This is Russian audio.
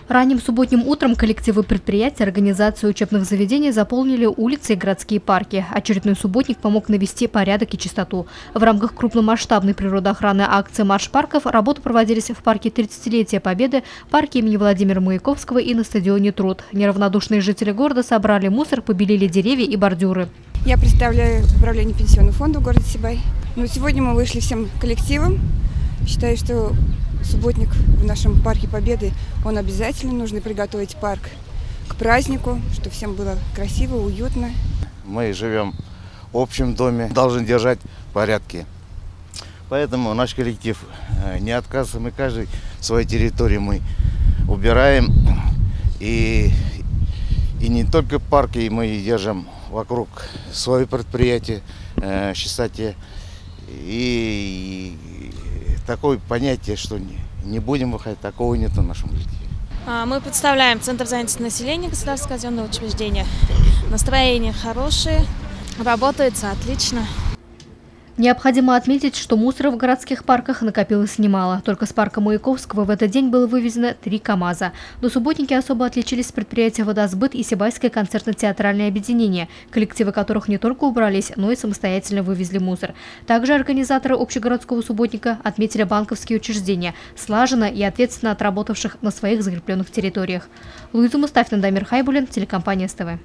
Ранним субботним утром коллективы предприятий, организации учебных заведений заполнили улицы и городские парки. Очередной субботник помог навести порядок и чистоту. В рамках крупномасштабной природоохранной акции «Марш парков» работы проводились в парке 30-летия Победы, парке имени Владимира Маяковского и на стадионе «Труд». Неравнодушные жители города собрали мусор, побелили деревья и бордюры. Я представляю управление пенсионного фонда в городе Сибай. Сегодня мы вышли всем коллективом. Считаю, что субботник в нашем парке Победы, он обязательно. Нужно приготовить парк к празднику, чтобы всем было красиво, уютно. Мы живем в общем доме, должны держать порядки. Поэтому наш коллектив не отказывается, мы каждый свою территорию мы убираем. И не только парки, мы держим вокруг свое предприятие, чистоте. И такое понятие, что не будем выходить, такого нет в нашем коллективе. Мы представляем Центр занятости населения государственного казенного учреждения. Настроение хорошее, работается отлично. Необходимо отметить, что мусора в городских парках накопилось немало. Только с парка Маяковского в этот день было вывезено 3 КАМАЗа. Но субботники особо отличились предприятия «Водосбыт» и Сибайское концертно-театральное объединение, коллективы которых не только убрались, но и самостоятельно вывезли мусор. Также организаторы общегородского субботника отметили банковские учреждения, слаженно и ответственно отработавших на своих закрепленных территориях. Луиза Мустафина, Дамир Хайбулин, телекомпания СТВ.